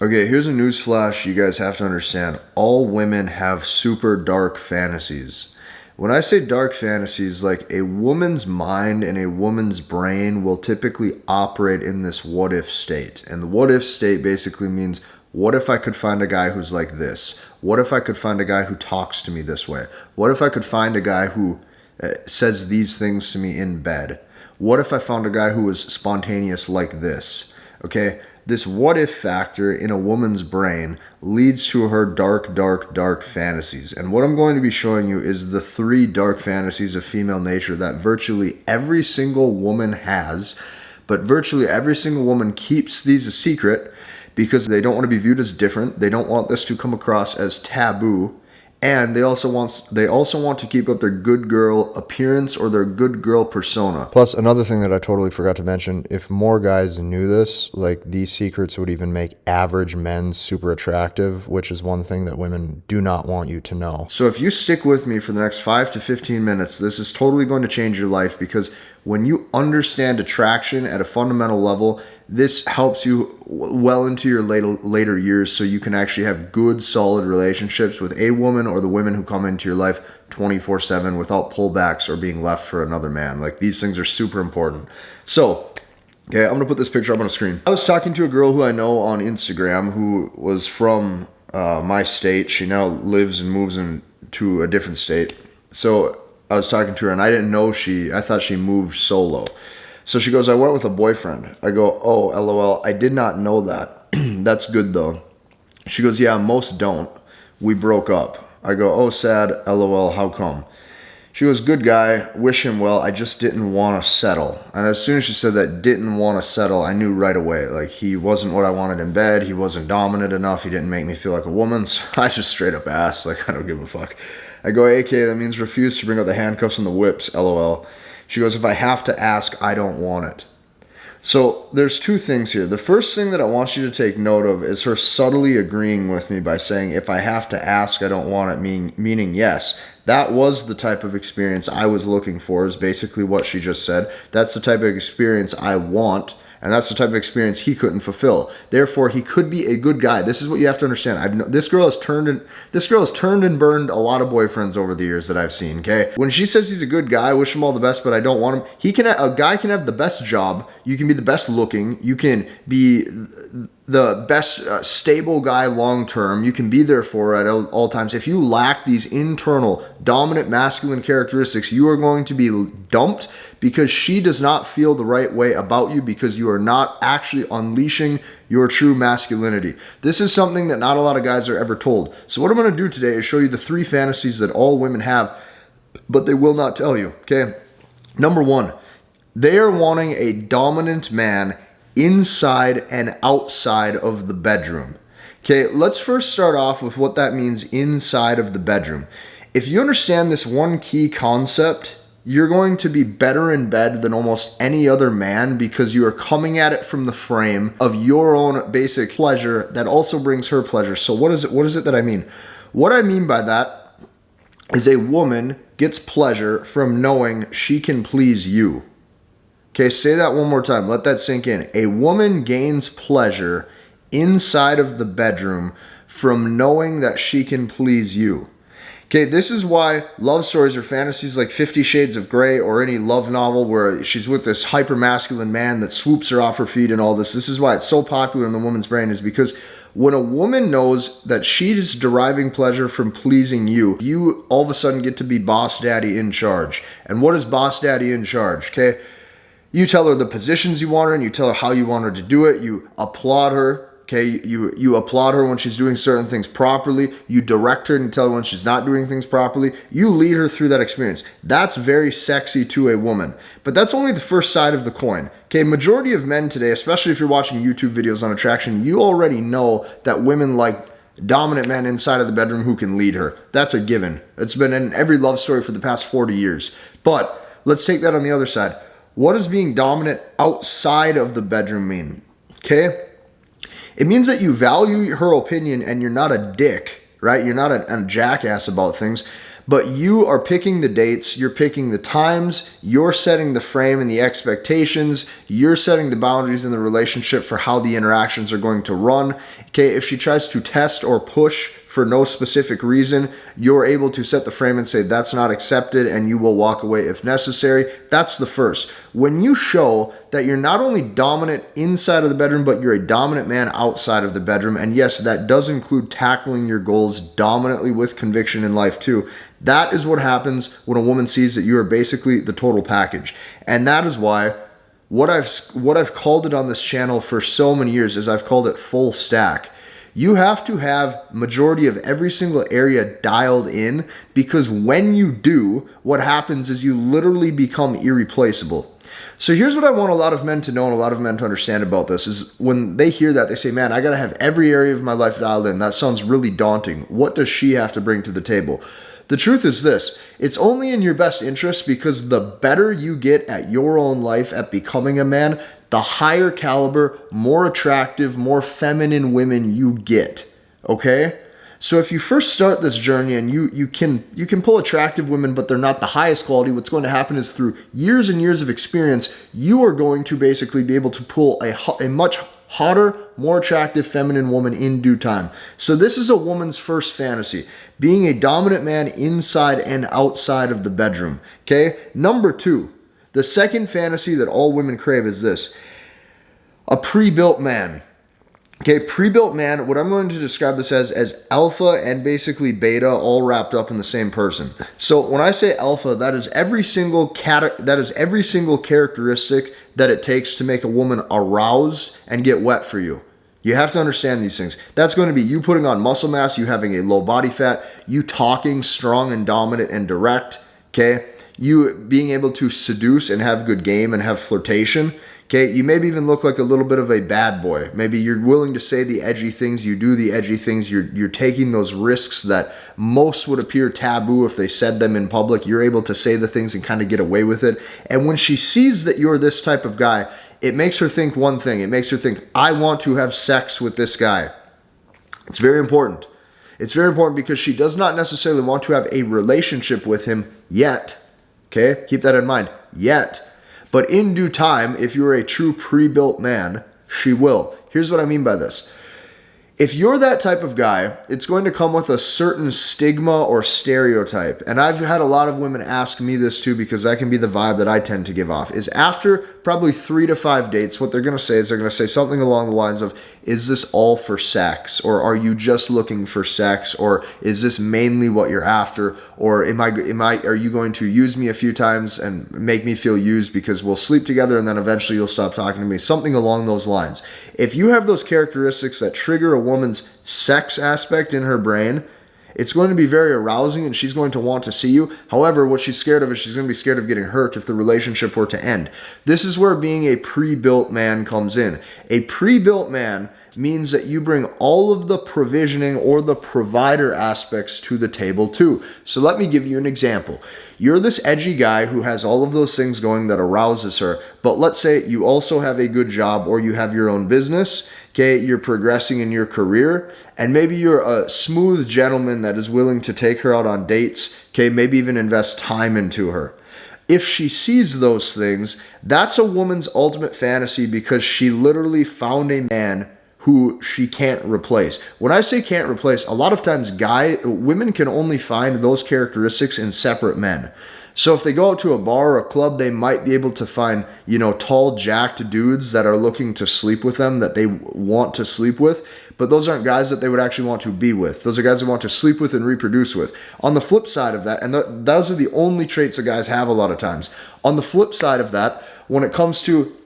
Okay, here's a news flash you guys have to understand. All women have super dark fantasies. When I say dark fantasies, like a woman's mind and a woman's brain will typically operate in this what if state. And the what if state basically means, what if I could find a guy who's like this? What if I could find a guy who talks to me this way? What if I could find a guy who says these things to me in bed? What if I found a guy who was spontaneous like this? Okay, this what if factor in a woman's brain leads to her dark fantasies. And what I'm going to be showing you is the 3 dark fantasies of female nature that virtually every single woman has, but virtually every single woman keeps these a secret because they don't want to be viewed as different. They don't want this to come across as taboo. And they also want to keep up their good girl appearance or their good girl persona. Plus, another thing that I totally forgot to mention, if more guys knew this, like these secrets would even make average men super attractive, which is one thing that women do not want you to know. So if you stick with me for the next 5 to 15 minutes, this is totally going to change your life, because when you understand attraction at a fundamental level, this helps you well into your later years, so you can actually have good, solid relationships with a woman or the women who come into your life 24/7 without pullbacks or being left for another man. Like, these things are super important. So, okay, I'm going to put this picture up on a screen. I was talking to a girl who I know on Instagram who was from my state. She now lives and moves into a different state. So I was talking to her, and I thought she moved solo. So she goes, I went with a boyfriend. I go, oh, LOL, I did not know that. That's good though. She goes, yeah, most don't. We broke up. I go, oh, sad, LOL, how come? She goes, good guy, wish him well, I just didn't want to settle. And as soon as she said that, didn't want to settle, I knew right away. Like, he wasn't what I wanted in bed, he wasn't dominant enough, he didn't make me feel like a woman, so I just straight up asked, like, I don't give a fuck. I go, AK, that means refuse to bring out the handcuffs and the whips, LOL. She goes, if I have to ask, I don't want it. So there's 2 things here. The first thing that I want you to take note of is her subtly agreeing with me by saying, if I have to ask, I don't want it, meaning yes. That was the type of experience I was looking for, is basically what she just said. That's the type of experience I want, and that's the type of experience he couldn't fulfill. Therefore, he could be a good guy. This is what you have to understand. This girl has turned and burned a lot of boyfriends over the years that I've seen. Okay, when she says he's a good guy, I wish him all the best, but I don't want him. A guy can have the best job. You can be the best looking. You can be the best stable guy long term. You can be there for at all times. If you lack these internal dominant masculine characteristics, you are going to be dumped because she does not feel the right way about you, because you are not actually unleashing your true masculinity. This is something that not a lot of guys are ever told. So what I'm going to do today is show you the 3 fantasies that all women have, but they will not tell you. Okay, number 1, they are wanting a dominant man inside and outside of the bedroom. Okay, let's first start off with what that means inside of the bedroom. If you understand this one key concept, you're going to be better in bed than almost any other man, because you are coming at it from the frame of your own basic pleasure that also brings her pleasure. So what is it that I mean? What I mean by that is a woman gets pleasure from knowing she can please you. Okay, say that one more time. Let that sink in. A woman gains pleasure inside of the bedroom from knowing that she can please you. Okay, this is why love stories or fantasies like 50 Shades of Grey or any love novel where she's with this hyper-masculine man that swoops her off her feet and all this is why it's so popular in the woman's brain, is because when a woman knows that she's deriving pleasure from pleasing you, you all of a sudden get to be boss daddy in charge. And what is boss daddy in charge? Okay, you tell her the positions you want her in, you tell her how you want her to do it, you applaud her. Okay, you applaud her when she's doing certain things properly. You direct her and tell her when she's not doing things properly. You lead her through that experience. That's very sexy to a woman. But that's only the first side of the coin. Okay, majority of men today, especially if you're watching YouTube videos on attraction, you already know that women like dominant men inside of the bedroom who can lead her. That's a given. It's been in every love story for the past 40 years. But let's take that on the other side. What does being dominant outside of the bedroom mean? Okay? It means that you value her opinion and you're not a dick, right? You're not a jackass about things, But you are picking the dates, you're picking the times, you're setting the frame and the expectations, you're setting the boundaries in the relationship for how the interactions are going to run. Okay, if she tries to test or push for no specific reason, you're able to set the frame and say that's not accepted, and you will walk away if necessary. That's the first. When you show that you're not only dominant inside of the bedroom, but you're a dominant man outside of the bedroom, and yes, that does include tackling your goals dominantly with conviction in life too. That is what happens when a woman sees that you are basically the total package. And that is why what I've called it on this channel for so many years is I've called it full stack. You have to have majority of every single area dialed in, because when you do, what happens is you literally become irreplaceable. So here's what I want a lot of men to know and a lot of men to understand about this is when they hear that, they say, man, I got to have every area of my life dialed in. That sounds really daunting. What does she have to bring to the table? The truth is this, it's only in your best interest, because the better you get at your own life at becoming a man, the higher caliber, more attractive, more feminine women you get, okay? So if you first start this journey and you can pull attractive women, but they're not the highest quality, what's going to happen is through years and years of experience, you are going to basically be able to pull a much hotter, more attractive feminine woman in due time. So this is a woman's first fantasy, being a dominant man inside and outside of the bedroom, okay? Number two, the second fantasy that all women crave is this: a pre-built man. Okay, pre-built man, what I'm going to describe this as alpha and basically beta all wrapped up in the same person. So when I say alpha, that is every single characteristic that it takes to make a woman aroused and get wet for you. You have to understand these things. That's going to be you putting on muscle mass, you having a low body fat, you talking strong and dominant and direct, okay? You being able to seduce and have good game and have flirtation. Okay, you maybe even look like a little bit of a bad boy. Maybe you're willing to say the edgy things, you do the edgy things, you're taking those risks that most would appear taboo if they said them in public. You're able to say the things and kind of get away with it. And when she sees that you're this type of guy, it makes her think one thing. It makes her think, I want to have sex with this guy. It's very important. It's very important because she does not necessarily want to have a relationship with him yet. Okay, keep that in mind, yet. But in due time, if you're a true pre-built man, she will. Here's what I mean by this. If you're that type of guy, it's going to come with a certain stigma or stereotype. And I've had a lot of women ask me this too, because that can be the vibe that I tend to give off, is after probably 3 to 5 dates, what they're going to say is they're going to say something along the lines of, is this all for sex? Or are you just looking for sex? Or is this mainly what you're after? Or are you going to use me a few times and make me feel used because we'll sleep together and then eventually you'll stop talking to me? Something along those lines. If you have those characteristics that trigger a woman's sex aspect in her brain, it's going to be very arousing and she's going to want to see you. However, what she's scared of is she's going to be scared of getting hurt if the relationship were to end. This is where being a pre-built man comes in. A pre-built man means that you bring all of the provisioning or the provider aspects to the table too. So let me give you an example. You're this edgy guy who has all of those things going that arouses her, but let's say you also have a good job or you have your own business. Okay, you're progressing in your career, and maybe you're a smooth gentleman that is willing to take her out on dates, okay, maybe even invest time into her. If she sees those things, that's a woman's ultimate fantasy because she literally found a man who she can't replace. When I say can't replace, a lot of times women can only find those characteristics in separate men. So if they go out to a bar or a club, they might be able to find, tall, jacked dudes that are looking to sleep with them, that they want to sleep with. But those aren't guys that they would actually want to be with. Those are guys they want to sleep with and reproduce with. On the flip side of that, and those are the only traits that guys have a lot of times. On the flip side of that, when it comes to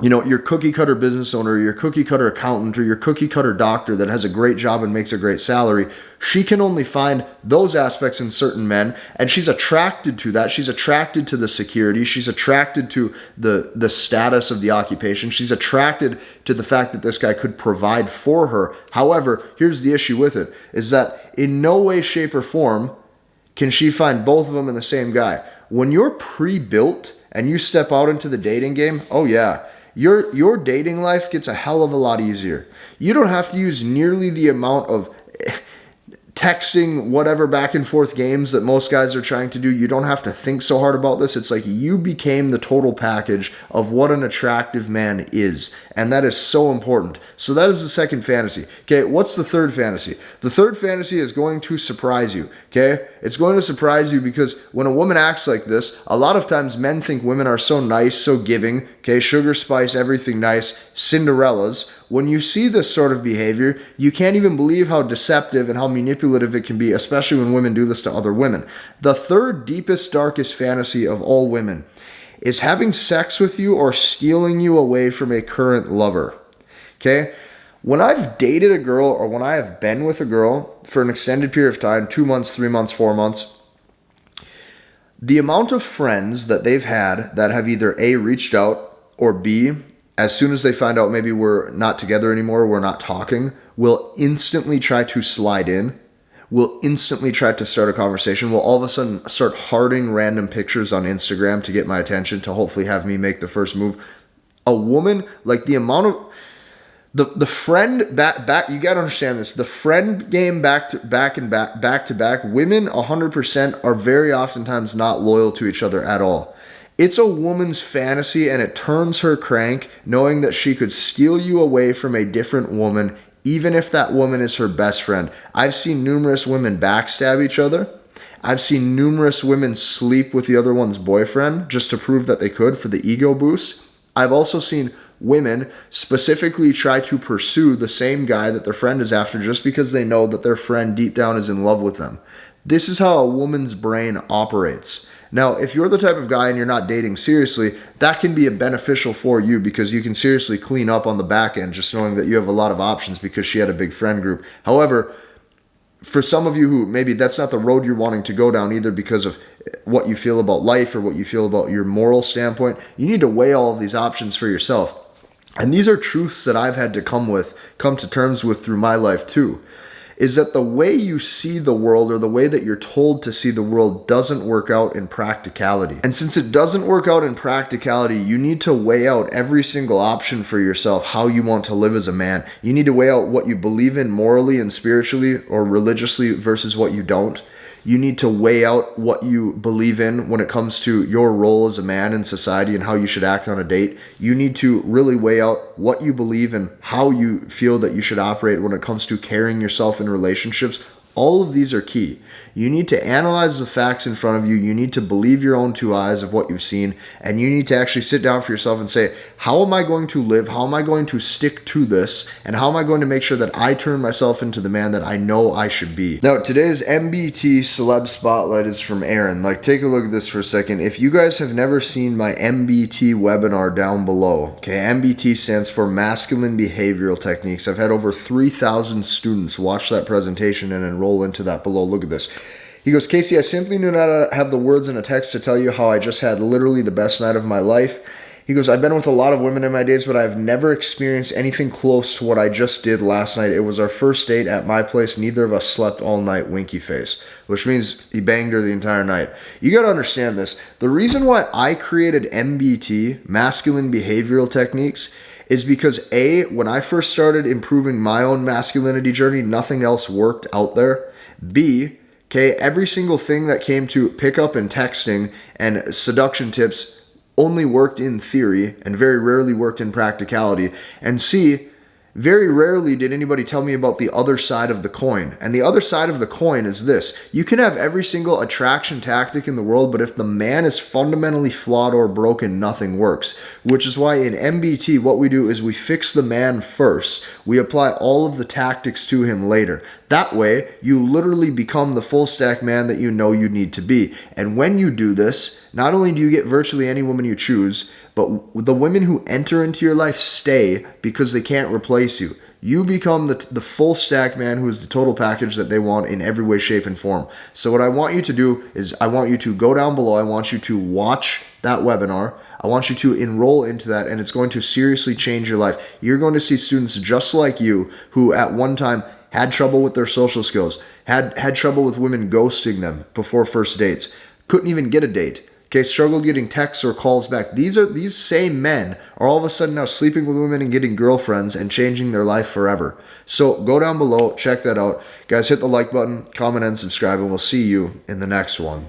your cookie cutter business owner, or your cookie cutter accountant, or your cookie cutter doctor that has a great job and makes a great salary, she can only find those aspects in certain men, and she's attracted to that. She's attracted to the security. She's attracted to the status of the occupation. She's attracted to the fact that this guy could provide for her. However, here's the issue with it, is that in no way, shape, or form can she find both of them in the same guy. When you're pre-built and you step out into the dating game, oh yeah, your dating life gets a hell of a lot easier. You don't have to use nearly the amount of texting whatever back and forth games that most guys are trying to do. You don't have to think so hard about this. It's like you became the total package of what an attractive man is. And that is so important. So that is the second fantasy. Okay, what's the third fantasy? The third fantasy is going to surprise you. Okay, it's going to surprise you because when a woman acts like this, a lot of times men think women are so nice, so giving, okay, sugar, spice, everything nice, Cinderellas. When you see this sort of behavior, you can't even believe how deceptive and how manipulative it can be, especially when women do this to other women. The third deepest, darkest fantasy of all women is having sex with you or stealing you away from a current lover. Okay? When I've dated a girl or when I have been with a girl for an extended period of time, 2 months, 3 months, 4 months, the amount of friends that they've had that have either A, reached out, or B, as soon as they find out maybe we're not together anymore, we're not talking, will instantly try to slide in, will instantly try to start a conversation, will all of a sudden start hearting random pictures on Instagram to get my attention, to hopefully have me make the first move. A woman, like the amount of, the friend back, you got to understand this, the friend game back to back, women 100% are very oftentimes not loyal to each other at all. It's a woman's fantasy, and it turns her crank knowing that she could steal you away from a different woman, even if that woman is her best friend. I've seen numerous women backstab each other. I've seen numerous women sleep with the other one's boyfriend just to prove that they could for the ego boost. I've also seen women specifically try to pursue the same guy that their friend is after just because they know that their friend deep down is in love with them. This is how a woman's brain operates. Now, if you're the type of guy and you're not dating seriously, that can be beneficial for you because you can seriously clean up on the back end just knowing that you have a lot of options because she had a big friend group. However, for some of you who maybe that's not the road you're wanting to go down either because of what you feel about life or what you feel about your moral standpoint, you need to weigh all of these options for yourself. And these are truths that I've had to come to terms with through my life too. Is that the way you see the world or the way that you're told to see the world doesn't work out in practicality. And since it doesn't work out in practicality, you need to weigh out every single option for yourself, how you want to live as a man. You need to weigh out what you believe in morally and spiritually or religiously versus what you don't. You need to weigh out what you believe in when it comes to your role as a man in society and how you should act on a date. You need to really weigh out what you believe and how you feel that you should operate when it comes to carrying yourself in relationships. All of these are key. You need to analyze the facts in front of you. You need to believe your own two eyes of what you've seen. And you need to actually sit down for yourself and say, how am I going to live? How am I going to stick to this? And how am I going to make sure that I turn myself into the man that I know I should be? Now, today's MBT Celeb Spotlight is from Aaron. Like, take a look at this for a second. If you guys have never seen my MBT webinar down below, okay, MBT stands for Masculine Behavioral Techniques. I've had over 3,000 students watch that presentation and enroll into that below. Look at this. He goes, Casey, I simply do not have the words in a text to tell you how I just had literally the best night of my life. He goes, I've been with a lot of women in my days, but I've never experienced anything close to what I just did last night. It was our first date at my place. Neither of us slept all night, winky face, which means he banged her the entire night. You got to understand this. The reason why I created MBT, Masculine Behavioral Techniques, is because A, when I first started improving my own masculinity journey, nothing else worked out there. B, okay, every single thing that came to pickup and texting and seduction tips only worked in theory and very rarely worked in practicality. And C, very rarely did anybody tell me about the other side of the coin. And the other side of the coin is this. You can have every single attraction tactic in the world, but if the man is fundamentally flawed or broken, nothing works. Which is why in MBT, what we do is we fix the man first. We apply all of the tactics to him later. That way, you literally become the full stack man that you know you need to be. And when you do this, not only do you get virtually any woman you choose, but the women who enter into your life stay because they can't replace you. You become the full stack man who is the total package that they want in every way, shape, and form. So what I want you to do is I want you to go down below. I want you to watch that webinar. I want you to enroll into that, and it's going to seriously change your life. You're going to see students just like you who at one time had trouble with their social skills, had trouble with women ghosting them before first dates, couldn't even get a date. Okay, struggled getting texts or calls back. These same men are all of a sudden now sleeping with women and getting girlfriends and changing their life forever. So go down below, check that out. Guys, hit the like button, comment, and subscribe, and we'll see you in the next one.